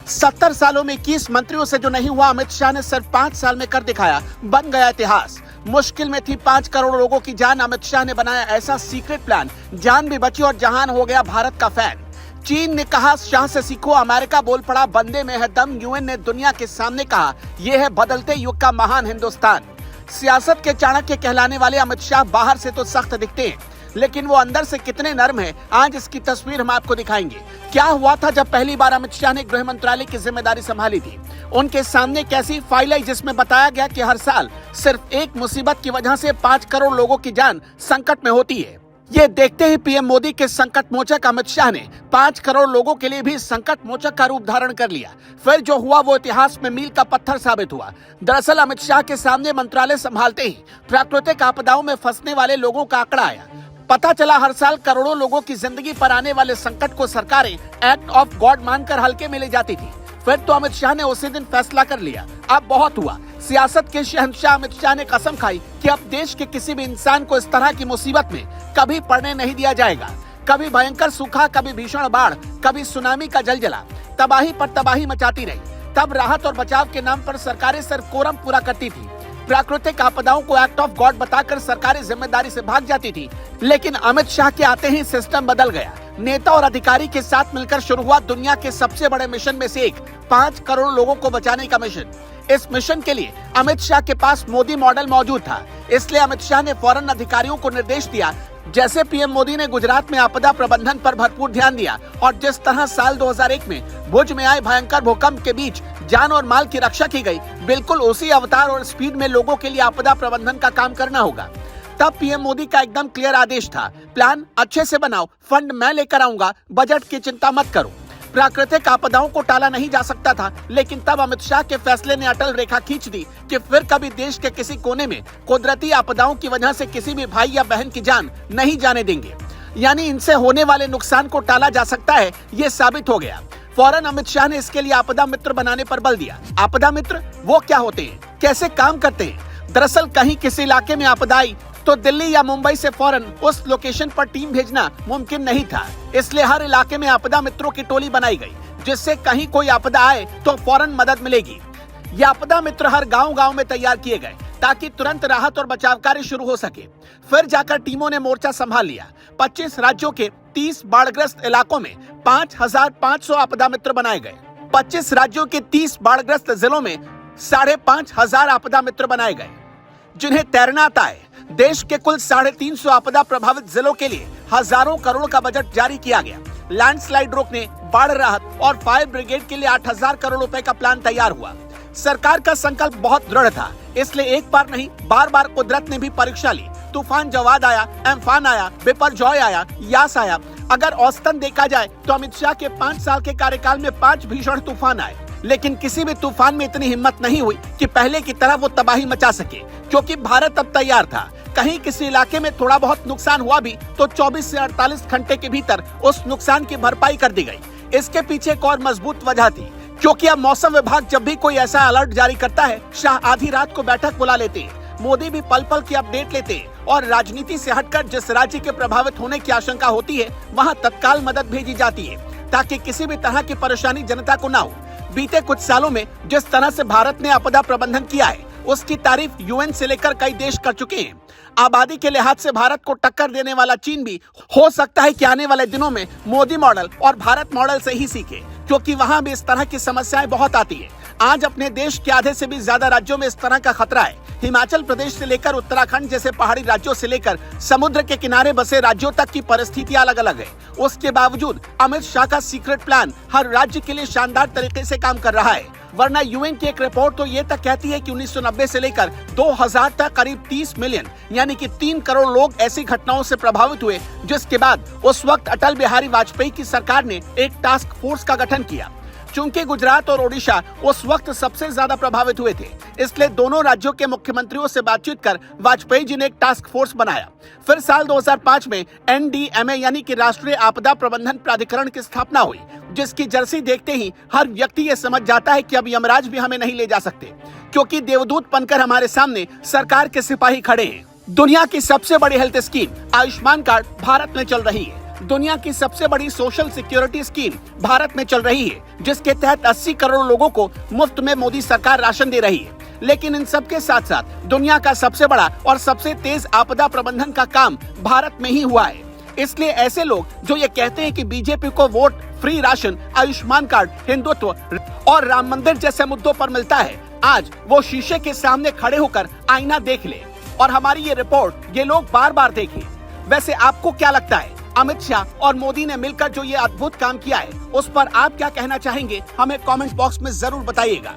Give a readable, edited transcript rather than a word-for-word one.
70 सालों में 21 मंत्रियों से जो नहीं हुआ, अमित शाह ने सिर्फ 5 साल में कर दिखाया। बन गया इतिहास। मुश्किल में थी 5 करोड़ लोगों की जान। अमित शाह ने बनाया ऐसा सीक्रेट प्लान, जान भी बची और जहान हो गया भारत का फैन। चीन ने कहा शाह से सीखो, अमेरिका बोल पड़ा बंदे में है दम। यूएन ने दुनिया के सामने कहा यह है बदलते युग का महान हिंदुस्तान। सियासत के चाणक्य कहलाने वाले अमित शाह बाहर से तो सख्त दिखते हैं, लेकिन वो अंदर से कितने नर्म हैं, आज इसकी तस्वीर हम आपको दिखाएंगे। क्या हुआ था जब पहली बार अमित शाह ने गृह मंत्रालय की जिम्मेदारी संभाली थी। उनके सामने कैसी फाइल आई जिसमें बताया गया कि हर साल सिर्फ एक मुसीबत की वजह से 5 करोड़ लोगों की जान संकट में होती है। ये देखते ही पीएम मोदी के संकट मोचक अमित शाह ने 5 करोड़ लोगों के लिए भी संकट मोचक का रूप धारण कर लिया। फिर जो हुआ वो इतिहास में मील का पत्थर साबित हुआ। दरअसल अमित शाह के सामने मंत्रालय संभालते ही प्राकृतिक आपदाओं में फंसने वाले लोगों का आंकड़ा आया। पता चला हर साल करोड़ों लोगों की जिंदगी पर आने वाले संकट को सरकारें एक्ट ऑफ गॉड मानकर हल्के में ले जाती थी। फिर तो अमित शाह ने उसी दिन फैसला कर लिया, अब बहुत हुआ। सियासत के शहंशाह अमित शाह ने कसम खाई कि अब देश के किसी भी इंसान को इस तरह की मुसीबत में कभी पड़ने नहीं दिया जाएगा। कभी भयंकर सूखा, कभी भीषण बाढ़, कभी सुनामी का जलजला, तबाही पर तबाही मचाती रही। तब राहत और बचाव के नाम पर सरकारें सिर्फ कोरम पूरा करती थी। प्राकृतिक आपदाओं को एक्ट ऑफ गॉड बताकर सरकारें जिम्मेदारी से भाग जाती थी। लेकिन अमित शाह के आते ही सिस्टम बदल गया। नेता और अधिकारी के साथ मिलकर शुरू हुआ दुनिया के सबसे बड़े मिशन में से एक, 5 करोड़ लोगों को बचाने का मिशन। इस मिशन के लिए अमित शाह के पास मोदी मॉडल मौजूद था, इसलिए अमित शाह ने फौरन अधिकारियों को निर्देश दिया। जैसे पीएम मोदी ने गुजरात में आपदा प्रबंधन पर भरपूर ध्यान दिया और जिस तरह साल 2001 में भुज में आए भयंकर भूकंप के बीच जान और माल की रक्षा की गई, बिल्कुल उसी अवतार और स्पीड में लोगों के लिए आपदा प्रबंधन का काम करना होगा। तब पीएम मोदी का एकदम क्लियर आदेश था, प्लान अच्छे से बनाओ, फंड मैं लेकर आऊंगा, बजट की चिंता मत करो। प्राकृतिक आपदाओं को टाला नहीं जा सकता था, लेकिन तब अमित शाह के फैसले ने अटल रेखा खींच दी कि फिर कभी देश के किसी कोने में कुदरती आपदाओं की वजह से किसी भी भाई या बहन की जान नहीं जाने देंगे। यानी इनसे होने वाले नुकसान को टाला जा सकता है, ये साबित हो गया। फौरन अमित शाह ने इसके लिए आपदा मित्र बनाने पर बल दिया। आपदा मित्र वो क्या होते हैं, कैसे काम करते हैं? दरअसल कहीं किसी इलाके में आपदा आई तो दिल्ली या मुंबई से फौरन उस लोकेशन पर टीम भेजना मुमकिन नहीं था, इसलिए हर इलाके में आपदा मित्रों की टोली बनाई गई, जिससे कहीं कोई आपदा आए तो फौरन मदद मिलेगी। ये आपदा मित्र हर गांव-गांव में तैयार किए गए ताकि तुरंत राहत और बचाव कार्य शुरू हो सके। फिर जाकर टीमों ने मोर्चा संभाल लिया। 25 राज्यों के 30 बाढ़ग्रस्त इलाकों में 5500 आपदा मित्र बनाए गए। 25 राज्यों के 30 बाढ़ग्रस्त जिलों में 5500 आपदा मित्र बनाए गए, जिन्हें तैरना आता है। देश के कुल 350 आपदा प्रभावित जिलों के लिए हजारों करोड़ का बजट जारी किया गया। लैंडस्लाइड रोकने, बाढ़ राहत और फायर ब्रिगेड के लिए 8000 करोड़ रुपए का प्लान तैयार हुआ। सरकार का संकल्प बहुत दृढ़ था, इसलिए एक बार नहीं बार बार कुदरत ने भी परीक्षा ली। तूफान जवाद आया, एम्फान आया, बिपरजॉय आया, यास आया। अगर औसतन देखा जाए तो अमित शाह के 5 साल के कार्यकाल में 5 भीषण तूफान आए, लेकिन किसी भी तूफान में इतनी हिम्मत नहीं हुई कि पहले की तरह वो तबाही मचा सके, क्योंकि भारत अब तैयार था। कहीं किसी इलाके में थोड़ा बहुत नुकसान हुआ भी तो 24 से 48 घंटे के भीतर उस नुकसान की भरपाई कर दी गई। इसके पीछे एक और मजबूत वजह थी, क्योंकि अब मौसम विभाग जब भी कोई ऐसा अलर्ट जारी करता है, शाह आधी रात को बैठक बुला लेते हैं। मोदी भी पल पल की अपडेट लेते हैं और राजनीति से हटकर जिस राज्य के प्रभावित होने की आशंका होती है, वहाँ तत्काल मदद भेजी जाती है, ताकि किसी भी तरह की परेशानी जनता को ना हो। बीते कुछ सालों में जिस तरह से भारत ने आपदा प्रबंधन किया है, उसकी तारीफ यूएन से लेकर कई देश कर चुके हैं। आबादी के लिहाज से भारत को टक्कर देने वाला चीन भी हो सकता है कि आने वाले दिनों में मोदी मॉडल और भारत मॉडल से ही सीखे, क्योंकि वहाँ भी इस तरह की समस्याएं बहुत आती है। आज अपने देश के आधे से भी ज्यादा राज्यों में इस तरह का खतरा है। हिमाचल प्रदेश से लेकर उत्तराखंड जैसे पहाड़ी राज्यों से लेकर समुद्र के किनारे बसे राज्यों तक की परिस्थितियां अलग अलग है। उसके बावजूद अमित शाह का सीक्रेट प्लान हर राज्य के लिए शानदार तरीके से काम कर रहा है। वरना यूएन की एक रिपोर्ट तो ये तक कहती है कि 1990 से लेकर 2000 तक करीब 30 मिलियन यानी कि 3 करोड़ लोग ऐसी घटनाओं से प्रभावित हुए, जिसके बाद उस वक्त अटल बिहारी वाजपेयी की सरकार ने एक टास्क फोर्स का गठन किया। चूंकि गुजरात और ओडिशा उस वक्त सबसे ज्यादा प्रभावित हुए थे, इसलिए दोनों राज्यों के मुख्यमंत्रियों से बातचीत कर वाजपेयी जी ने एक टास्क फोर्स बनाया। फिर साल 2005 में एनडीएमए यानी कि राष्ट्रीय आपदा प्रबंधन प्राधिकरण की स्थापना हुई, जिसकी जर्सी देखते ही हर व्यक्ति ये समझ जाता है कि अब यमराज भी हमें नहीं ले जा सकते, क्योंकि देवदूत बनकर हमारे सामने सरकार के सिपाही खड़े हैं। दुनिया की सबसे बड़ी health scheme Ayushman card Bharat में चल रही है। दुनिया की सबसे बड़ी सोशल सिक्योरिटी स्कीम भारत में चल रही है, जिसके तहत 80 करोड़ लोगों को मुफ्त में मोदी सरकार राशन दे रही है। लेकिन इन सब के साथ साथ दुनिया का सबसे बड़ा और सबसे तेज आपदा प्रबंधन का काम भारत में ही हुआ है। इसलिए ऐसे लोग जो ये कहते हैं कि बीजेपी को vote, free ration, Ayushman card, Hindutva और राम मंदिर जैसे मुद्दों पर मिलता है, आज वो शीशे के सामने खड़े होकर आईना देख ले और हमारी ये रिपोर्ट ये लोग बार बार देखें। वैसे आपको क्या लगता है, अमित शाह और मोदी ने मिलकर जो ये अद्भुत काम किया है, उस पर आप क्या कहना चाहेंगे? हमें कमेंट बॉक्स में जरूर बताइएगा।